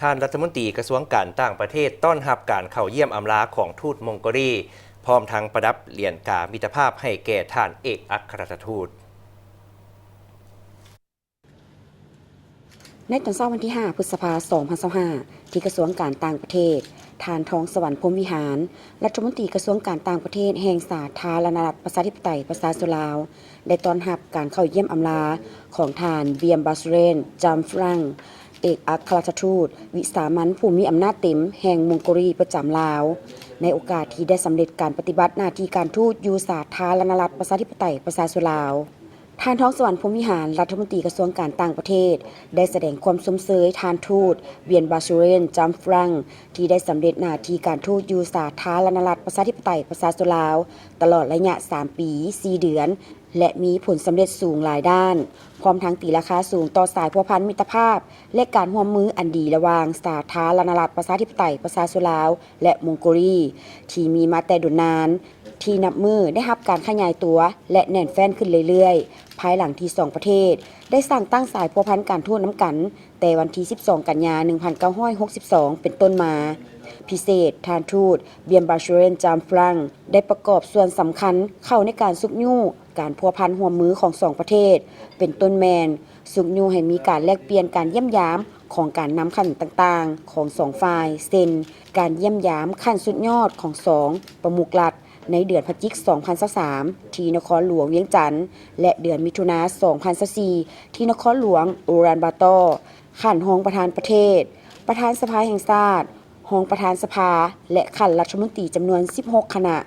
ท่านรัฐมนตรีกระทรวงการต่างประเทศต้อนรับการเข้าเยี่ยมอำลาของทูตมองโกลีพร้อมทั้งประดับเหรียญกามิตรภาพให้แก่ท่านเอกอัครราชทูตในตอนเช้าวันที่ 5 พฤษภาคม 2025 ที่กระทรวงการต่างประเทศทานทองสวรรค์พรหมวิหารรัฐมนตรีกระทรวงการต่างประเทศแห่งสาธารณรัฐประชาธิปไตยประชาชนลาวได้ต้อนรับการเข้าเยี่ยมอำลาของทานเบียมบาสเรนจามฟรังเอกอัครราชทูตวิสามัญผู้มีอำนาจเต็มแห่งมองโกลีประจำลาวในโอกาสที่ได้สำเร็จการปฏิบัติหน้าที่การทูตอยู่สาธารณรัฐประชาธิปไตยประชาชนลาวทานทองสวรรค์พรหมวิหารรัฐมนตรีกระทรวงการต่างประเทศได้แสดงความสมเสยทานทูตเบียนบาชูเรนจามฟรังที่ได้สำเร็จหน้าที่การทูตอยู่สาธารณรัฐประชาธิปไตยประชาชนลาวตลอดระยะ 3 ปี 4 เดือนและมีผลสำเร็จสูงหลายด้านพร้อมทั้งตีราคาสูงต่อสายพัวพันมิตรภาพและการร่วมมืออันดีระหว่างสาธารณรัฐประชาธิปไตยประชาชนลาวและมองโกลีที่มีมาแต่ดุนนานที่นับมือได้รับการขยายตัวและแน่นแฟ้นขึ้นเรื่อยๆภายหลังที่2ประเทศได้สร้างตั้งสายพัวพันการทูตน้ำกันแต่วันที่12 กันยายน 1962 เป็นต้นมาพิเศษทานทูตเบียมบาชูเรนจามฟรังได้ประกอบส่วนสำคัญเข้าในการสุกยู่การพัวพันห่วมมือของ2ประเทศเป็นต้นแมนสุกยู่ให้มีการแลกเปลี่ยนการเยี่ยมยามของการนำขั้นต่างๆของ2ฝ่ายเช่นการเยี่ยมยามขั้นสุดยอดของ2ประมุขรัฐในเดือนพฤศจิกายน 2023 ที่นครหลวงเวียงจันทน์และเดือนมิถุนายน 2024 ที่นครหลวงอูรานบาตอร์ขั้นรองประธานประเทศประธานสภาแห่งชาติรองประธานสภาและขั้นรัฐมนตรีจำนวน 16 คณะ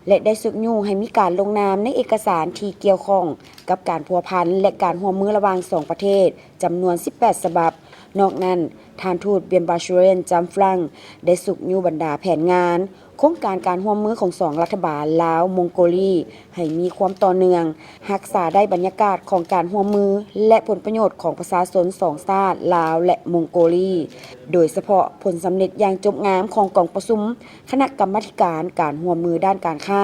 และได้สุกยู่ให้มีการลงนามในเอกสารที่เกี่ยวข้องกับการพัวพันและการร่วมมือระหว่าง2ประเทศจำนวน 18 ฉบับนอกนั้นทานทูตเบียนบาชูเรนจามฟรังได้สุกยู่บรรดาแผนงานโครงการการร่วมมือของ2รัฐบาลลาวมองโกลีให้มีความต่อเนื่องรักษาได้บรรยากาศของการร่วมมือและผลประโยชน์ของประชาชน2ชาติลาวและมองโกลีโดยเฉพาะผลสำเร็จอย่างจบงามของกองประชุมคณะกรรมาการการร่วมมือด้านการค้า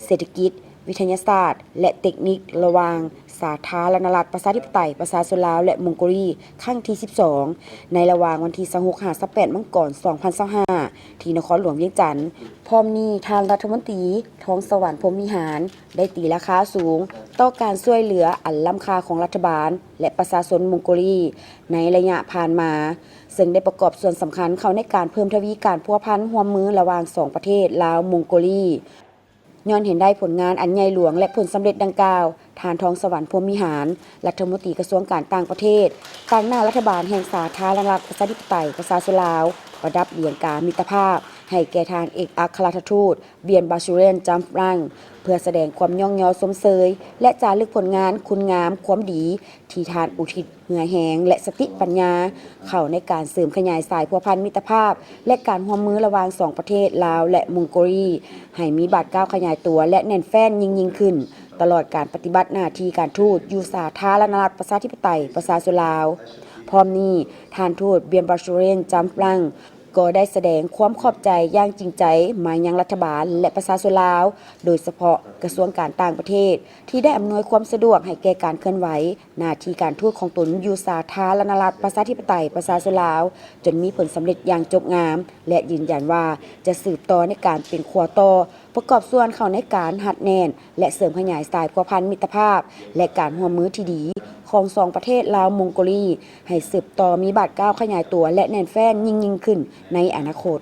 เศรษฐกิจวิทยาศาสตร์และเทคนิคระหว่างสาธารณรัฐประชาธิปไตยประชาชนลาวและมองโกลีครั้งที่ 12ในระหว่างวันที่26-28 มกราคม 2025 ที่นครหลวงเวียงจันทน์พร้อมนี้ทางรัฐมนตรีทองสวรรค์พรหมวิหารได้ตีราคาสูงต่อการช่วยเหลืออันล้ำค่าของรัฐบาลและประชาชนมองโกลีในระยะผ่านมาซึ่งได้ประกอบส่วนสำคัญเข้าในการเพิ่มทวีการพัวพันร่วมมือระหว่าง2ประเทศลาวมองโกลีย้อนเห็นได้ผลงานอันใหญ่หลวงและผลสำเร็จดังกล่าวทานทองสวรรค์พรหมวิหารรัฐมนตรีกระทรวงการต่างประเทศตั้งหน้ารัฐบาลแห่งสาธารณรัฐประชาธิปไตยประชาชนลาวประดับเหรียญกามิตรภาพให้แก่ทางเอกอัครราชทูตเบียนบาชูเรนจามฟรังเพื่อแสดงความย่องยอสมเสยและจารึกผลงานคุณงามความดีที่ทานอุทิศเหือแหงและสติปัญญาเข้าในการเสริมขยายสายพัวพันมิตรภาพและการร่วมมือระหว่าง2ประเทศลาวและมองโกลีให้มีบาดก้าวขยายตัวและแน่นแฟ้นยิ่งขึ้นตลอดการปฏิบัติหน้าที่การทูตอยู่สาธารณรัฐประชาธิปไตยประชาชนลาวพร้อมนี้ทานทูตเบียนบาชูเรนจามฟรังก็ได้แสดงความขอบใจอย่างจริงใจมายังรัฐบาลและประชาชนลาวโดยเฉพาะกระทรวงการต่างประเทศที่ได้อำนวยความสะดวกให้แก่การเคลื่อนไหวหน้าที่การทูตของตนอยู่สาธารณรัฐประชาธิปไตยประชาชนลาวจนมีผลสำเร็จอย่างจบงามและยืนยันว่าจะสืบต่อในการเป็นขั้วต่อประกอบส่วนเข้าในการหัดแน่นและเสริมขยายสายพัวพันมิตรภาพและการร่วมมือที่ดีของ2ประเทศลาวมองโกลีให้สืบต่อมีบาดก้าวขยายตัวและแน่นแฟ้นยิ่งขึ้นในอนาคต